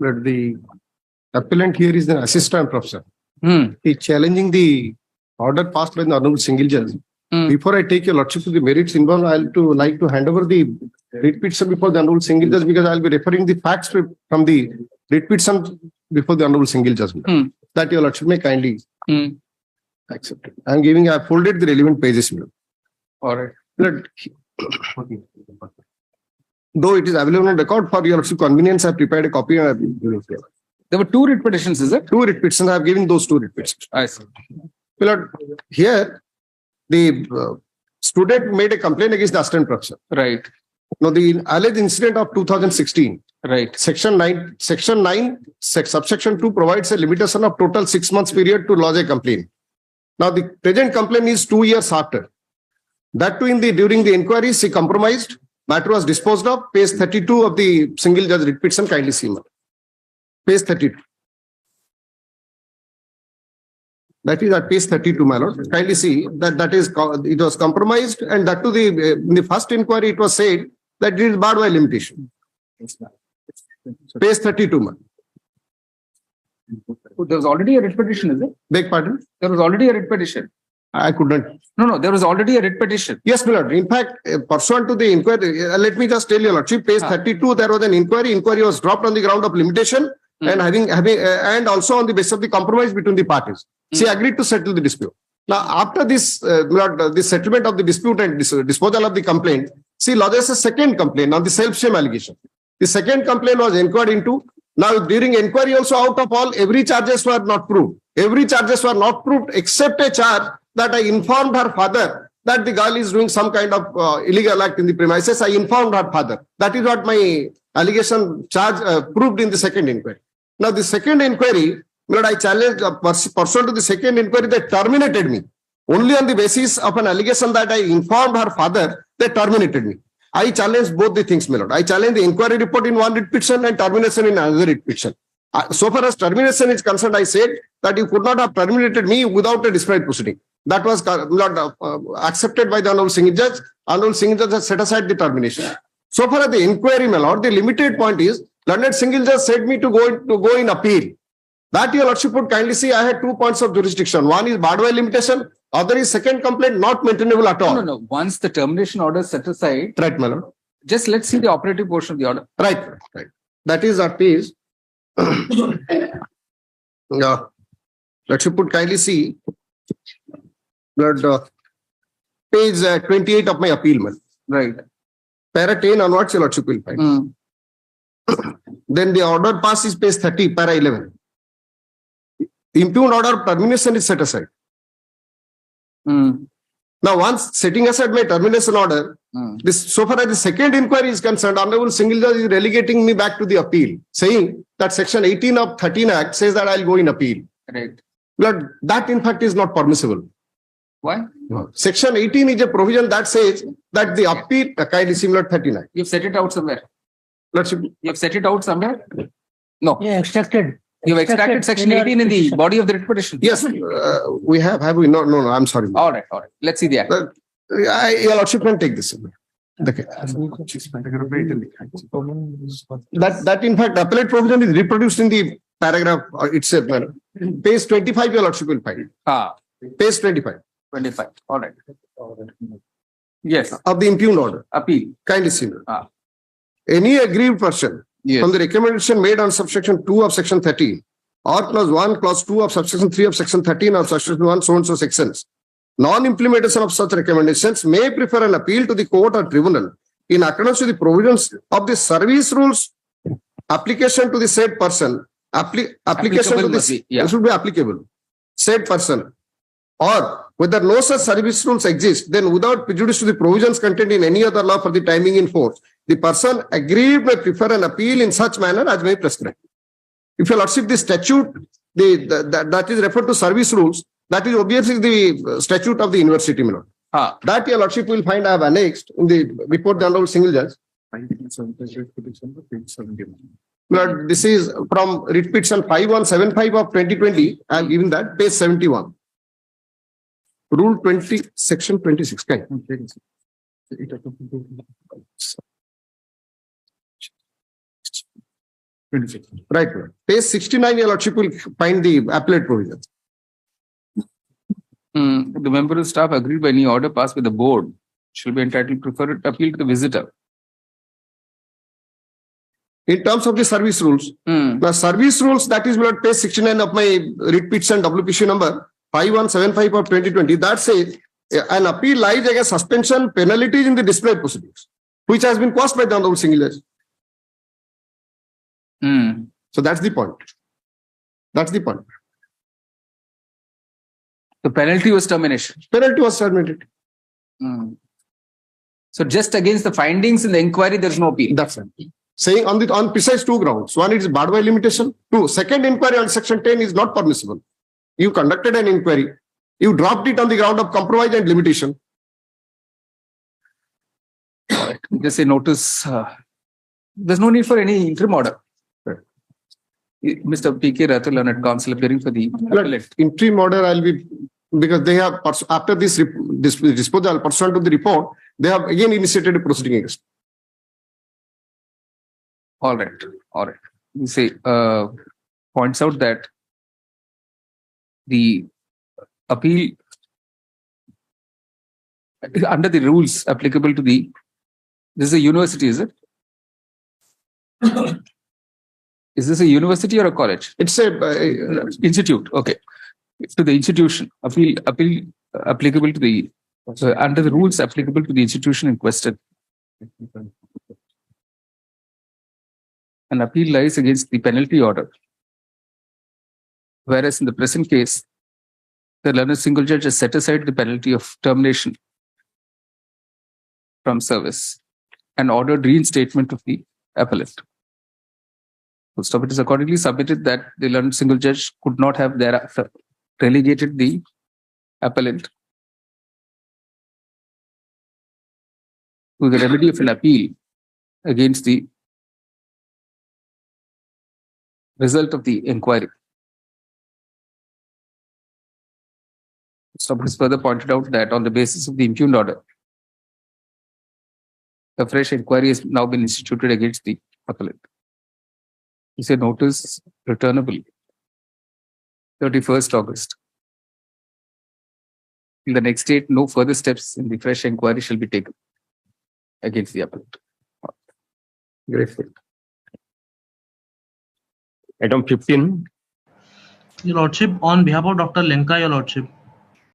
But the appellant here is an assistant professor. He is challenging the order passed by the Honorable Single Judge. Before I take your lordship to the merits involved, I'll like to hand over the writ petition before the Honorable Single Judge, because I'll be referring the facts from the writ petition before the Honorable Single Judge. That your lordship may kindly accept it. I folded the relevant pages. All right. Though it is available on record for your lordship convenience, I have prepared a copy and I have given it. There were 2 writ petitions, is it? 2 writ petitions. I have given those 2 writ petitions. I see. Here, the student made a complaint against the assistant professor. Right. Now, the alleged incident of 2016. Right. Section 9, subsection 2 provides a limitation of total 6 months period to lodge a complaint. Now, the present complaint is 2 years after. That too, during the inquiry, she compromised. Matter was disposed of. Page 32 of the single judge writ petition, kindly see. Page 32. That is at page 32, my lord. Kindly see that it was compromised, and that to in the first inquiry it was said that it is barred by limitation. Page 32, man. There was already a writ petition, is it? Beg pardon? There was already a writ petition. I could not. No, there was already a writ petition. Yes, my lord. In fact, pursuant to the inquiry, let me just tell you, lordship, page 32, there was an inquiry. Inquiry was dropped on the ground of limitation and and also on the basis of the compromise between the parties. She agreed to settle the dispute. Now, after this, the settlement of the dispute and disposal of the complaint, she lodges a second complaint on the self-same allegation. The second complaint was inquired into. Now, during inquiry also, out of all, every charges were not proved. Every charges were not proved except a charge that I informed her father that the girl is doing some kind of illegal act in the premises. I informed her father. That is what my allegation charge proved in the second inquiry. Now, the second inquiry, I challenged pursuant to the second inquiry, they terminated me. Only on the basis of an allegation that I informed her father, they terminated me. I challenged both the things, my lord. I challenged the inquiry report in one writ petition and termination in another writ petition. So far as termination is concerned, I said that you could not have terminated me without a disciplinary proceeding. That was not accepted by the Honorable Single Judge. Honorable Single Judge has set aside the termination. So far as the inquiry, my lord, the limited point is, Learned Single Judge said me to go in appeal. That your lordship would kindly see, I had 2 points of jurisdiction. One is barred by limitation. Other is second complaint not maintainable at all. No. Once the termination order is set aside, right, my lord. Just let's see the operative portion of the order. Right. That is at page. Lordship would kindly see page 28 of my appeal, man. Right. Para 10 onwards, your lordship will find. Then the order pass is page 30, para 11. The impugned order of termination is set aside. Now, once setting aside my termination order, so far as the second inquiry is concerned, Honorable Single Judge is relegating me back to the appeal, saying that section 18 of 13 Act says that I'll go in appeal. Right. But that in fact is not permissible. Why? Section 18 is a provision that says that the appeal kindly similar 39. You've set it out somewhere. You've set it out somewhere? No. Yeah, extracted. You've extracted section 18 in the body of the writ petition. Yes, we have. Have we? No, I'm sorry. All right. Let's see the act. Your lordship can take this. Okay. That in fact, appellate provision is reproduced in the paragraph itself. Page 25, your lordship will find it. Page 25. 25. All right. Yes. Of the impugned order. Appeal. Kindly see. Any aggrieved person from the recommendation made on subsection 2 of section 13 or clause 1, clause 2 of subsection 3 of section 13 or subsection 1, so and so sections, non-implementation of such recommendations may prefer an appeal to the court or tribunal in accordance with the provisions of the service rules. Application to the said person, application to this should be applicable. Said person, or whether no such service rules exist, then without prejudice to the provisions contained in any other law for the timing in force, the person aggrieved may prefer an appeal in such manner as may prescribe. If your lordship, the statute, that is referred to service rules, that is obviously the statute of the university, my lord. That your lordship will find I have annexed in the report the Honorable Single Judge. Lord, this is from writ petition 5175 of 2020. I am giving that, page 71. Rule 20, section 26. 26. Right. Page 69, your lordship will find the appellate provisions. The member of staff agreed by any order passed by the board shall be entitled to prefer appeal to the visitor. In terms of the service rules, the service rules that is what page 69 of my writ petition WPC number 5175 of 2020, that says an appeal lies against suspension penalties in the disciplinary proceedings, which has been caused by the honorable single judge. So that's the point. That's the point. The penalty was termination. Penalty was terminated. So just against the findings in the inquiry, there is no appeal. That's it. Saying on precise two grounds. One is barred by limitation. Two, second inquiry on section 10 is not permissible. You conducted an inquiry. You dropped it on the ground of compromise and limitation. All right. Just a notice. There's no need for any interim order. Right. Mr. P.K. Rathul, learned counsel appearing for the appellate. Interim order, I'll be, because they have, after this disposal, pursuant to the report, they have again initiated a proceeding against. All right. All right. You say, points out that the appeal under the rules applicable to the, this is a university, is it? Is this a university or a college? It's a institute. Okay. To the institution, appeal applicable to the, under the rules applicable to the institution in question. An appeal lies against the penalty order. Whereas in the present case, the learned single judge has set aside the penalty of termination from service and ordered reinstatement of the appellant. So it is accordingly submitted that the learned single judge could not have thereafter relegated the appellant to the remedy of an appeal against the result of the inquiry. So it is further pointed out that on the basis of the impugned order, a fresh inquiry has now been instituted against the appellant. It's a notice returnable 31st August. In the next date, no further steps in the fresh inquiry shall be taken against the appellant. grateful. Item 15. Your Lordship, on behalf of Dr. Lenka, Your Lordship.